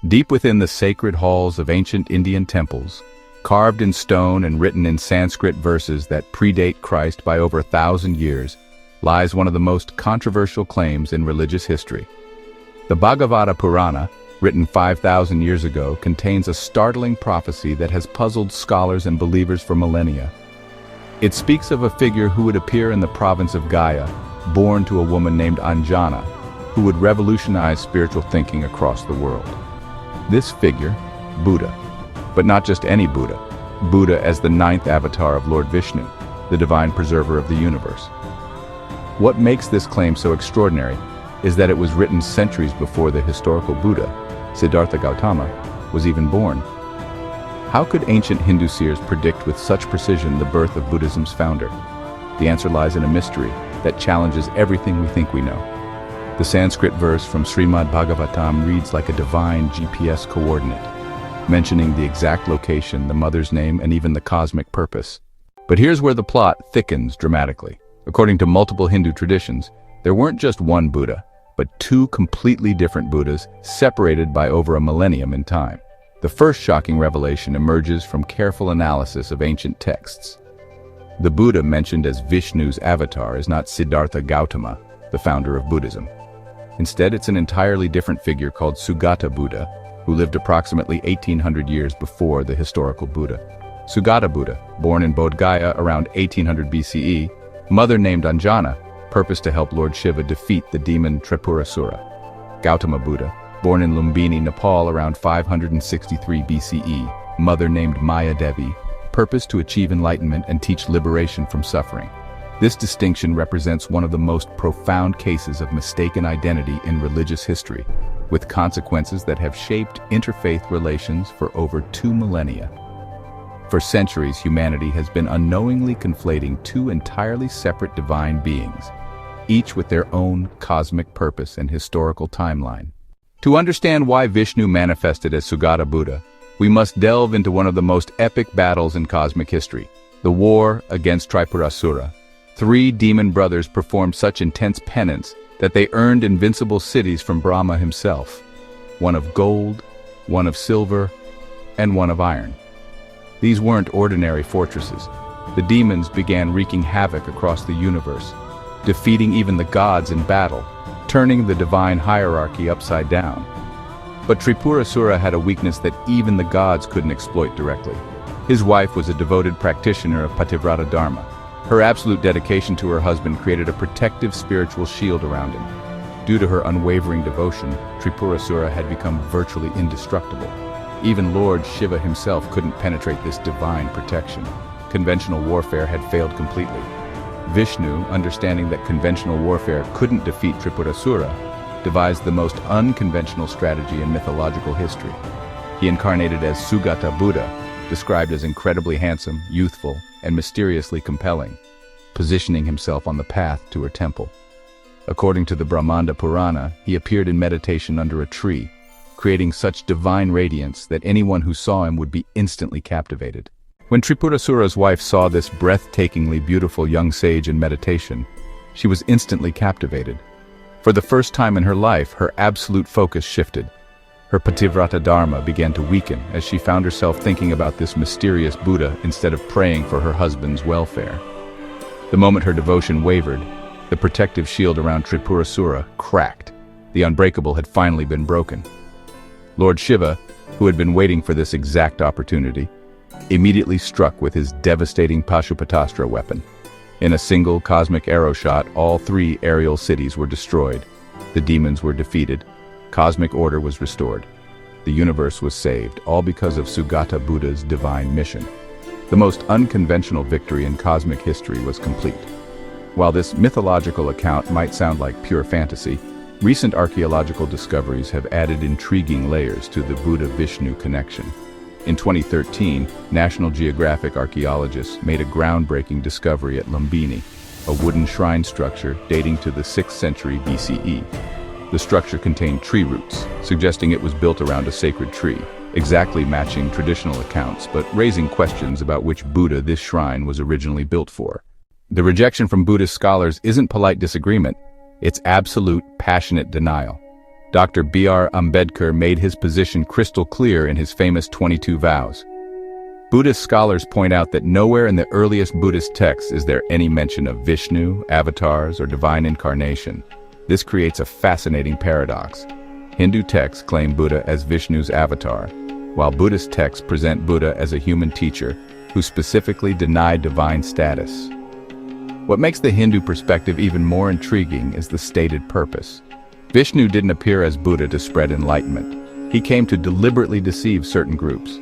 Deep within the sacred halls of ancient Indian temples, carved in stone and written in Sanskrit verses that predate Christ by over 1,000 years, lies one of the most controversial claims in religious history. The Bhagavata Purana, written 5,000 years ago, contains a startling prophecy that has puzzled scholars and believers for millennia. It speaks of a figure who would appear in the province of Gaya, born to a woman named Anjana, who would revolutionize spiritual thinking across the world. This figure, Buddha, but not just any Buddha, Buddha as the 9th avatar of Lord Vishnu, the divine preserver of the universe. What makes this claim so extraordinary is that it was written centuries before the historical Buddha, Siddhartha Gautama, was even born. How could ancient Hindu seers predict with such precision the birth of Buddhism's founder? The answer lies in a mystery that challenges everything we think we know. The Sanskrit verse from Srimad Bhagavatam reads like a divine GPS coordinate, mentioning the exact location, the mother's name, and even the cosmic purpose. But here's where the plot thickens dramatically. According to multiple Hindu traditions, there weren't just one Buddha, but two completely different Buddhas separated by over a millennium in time. The first shocking revelation emerges from careful analysis of ancient texts. The Buddha mentioned as Vishnu's avatar is not Siddhartha Gautama, the founder of Buddhism. Instead, it's an entirely different figure called Sugata Buddha, who lived approximately 1,800 years before the historical Buddha. Sugata Buddha, born in Bodh Gaya around 1800 BCE, mother named Anjana, purposed to help Lord Shiva defeat the demon Tripurasura. Gautama Buddha, born in Lumbini, Nepal around 563 BCE, mother named Maya Devi, purposed to achieve enlightenment and teach liberation from suffering. This distinction represents one of the most profound cases of mistaken identity in religious history, with consequences that have shaped interfaith relations for over 2 millennia. For centuries, humanity has been unknowingly conflating two entirely separate divine beings, each with their own cosmic purpose and historical timeline. To understand why Vishnu manifested as Sugata Buddha, we must delve into one of the most epic battles in cosmic history, the war against Tripurasura. 3 demon brothers performed such intense penance that they earned invincible cities from Brahma himself, one of gold, one of silver, and one of iron. These weren't ordinary fortresses. The demons began wreaking havoc across the universe, defeating even the gods in battle, turning the divine hierarchy upside down. But Tripurasura had a weakness that even the gods couldn't exploit directly. His wife was a devoted practitioner of Pativrata Dharma. Her absolute dedication to her husband created a protective spiritual shield around him. Due to her unwavering devotion, Tripurasura had become virtually indestructible. Even Lord Shiva himself couldn't penetrate this divine protection. Conventional warfare had failed completely. Vishnu, understanding that conventional warfare couldn't defeat Tripurasura, devised the most unconventional strategy in mythological history. He incarnated as Sugata Buddha, described as incredibly handsome, youthful, and mysteriously compelling, positioning himself on the path to her temple. According to the Brahmanda Purana, he appeared in meditation under a tree, creating such divine radiance that anyone who saw him would be instantly captivated. When Tripurasura's wife saw this breathtakingly beautiful young sage in meditation, she was instantly captivated. For the first time in her life, her absolute focus shifted. Her Pativrata Dharma began to weaken as she found herself thinking about this mysterious Buddha instead of praying for her husband's welfare. The moment her devotion wavered, the protective shield around Tripurasura cracked. The unbreakable had finally been broken. Lord Shiva, who had been waiting for this exact opportunity, immediately struck with his devastating Pashupatastra weapon. In a single cosmic arrow shot, all 3 aerial cities were destroyed. The demons were defeated. Cosmic order was restored. The universe was saved, all because of Sugata Buddha's divine mission. The most unconventional victory in cosmic history was complete. While this mythological account might sound like pure fantasy, recent archaeological discoveries have added intriguing layers to the Buddha-Vishnu connection. In 2013, National Geographic archaeologists made a groundbreaking discovery at Lumbini, a wooden shrine structure dating to the 6th century BCE. The structure contained tree roots, suggesting it was built around a sacred tree, exactly matching traditional accounts, but raising questions about which Buddha this shrine was originally built for. The rejection from Buddhist scholars isn't polite disagreement, it's absolute, passionate denial. Dr. B.R. Ambedkar made his position crystal clear in his famous 22 vows. Buddhist scholars point out that nowhere in the earliest Buddhist texts is there any mention of Vishnu, avatars, or divine incarnation. This creates a fascinating paradox. Hindu texts claim Buddha as Vishnu's avatar, while Buddhist texts present Buddha as a human teacher who specifically denied divine status. What makes the Hindu perspective even more intriguing is the stated purpose. Vishnu didn't appear as Buddha to spread enlightenment. He came to deliberately deceive certain groups.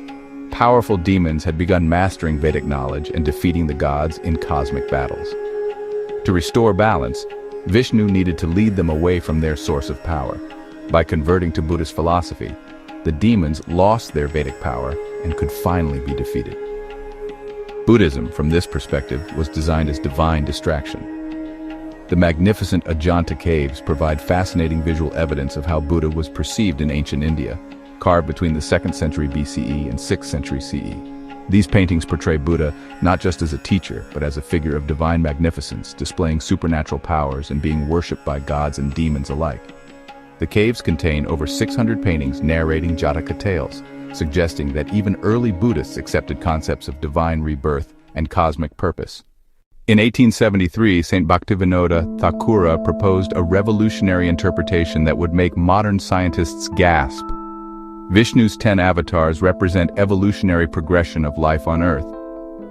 Powerful demons had begun mastering Vedic knowledge and defeating the gods in cosmic battles. To restore balance, Vishnu needed to lead them away from their source of power. By converting to Buddhist philosophy, the demons lost their Vedic power and could finally be defeated. Buddhism, from this perspective, was designed as divine distraction. The magnificent Ajanta caves provide fascinating visual evidence of how Buddha was perceived in ancient India, carved between the 2nd century BCE and 6th century CE. These paintings portray Buddha not just as a teacher, but as a figure of divine magnificence, displaying supernatural powers and being worshipped by gods and demons alike. The caves contain over 600 paintings narrating Jataka tales, suggesting that even early Buddhists accepted concepts of divine rebirth and cosmic purpose. In 1873, St. Bhaktivinoda Thakura proposed a revolutionary interpretation that would make modern scientists gasp. Vishnu's 10 avatars represent evolutionary progression of life on Earth.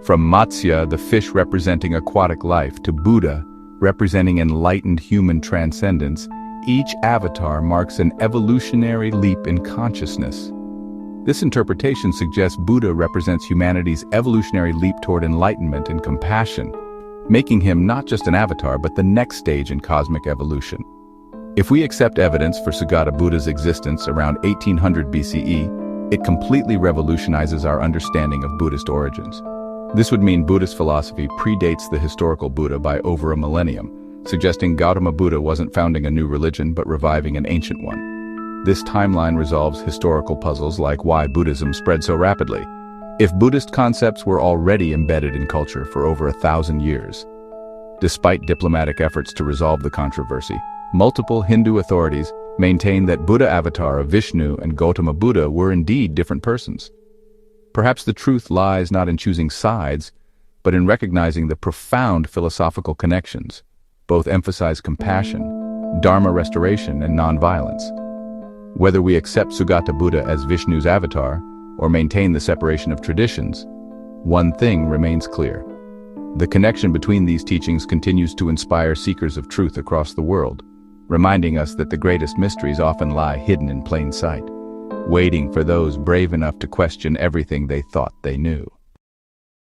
From Matsya, the fish representing aquatic life, to Buddha, representing enlightened human transcendence, each avatar marks an evolutionary leap in consciousness. This interpretation suggests Buddha represents humanity's evolutionary leap toward enlightenment and compassion, making him not just an avatar but the next stage in cosmic evolution. If we accept evidence for Sugata Buddha's existence around 1800 BCE, it completely revolutionizes our understanding of Buddhist origins. This would mean Buddhist philosophy predates the historical Buddha by over a millennium, suggesting Gautama Buddha wasn't founding a new religion but reviving an ancient one. This timeline resolves historical puzzles like why Buddhism spread so rapidly. If Buddhist concepts were already embedded in culture for over 1,000 years. Despite diplomatic efforts to resolve the controversy, multiple Hindu authorities maintain that Buddha avatar of Vishnu and Gautama Buddha were indeed different persons. Perhaps the truth lies not in choosing sides, but in recognizing the profound philosophical connections. Both emphasize compassion, Dharma restoration, and nonviolence. Whether we accept Sugata Buddha as Vishnu's avatar or maintain the separation of traditions, one thing remains clear. The connection between these teachings continues to inspire seekers of truth across the world, reminding us that the greatest mysteries often lie hidden in plain sight, waiting for those brave enough to question everything they thought they knew.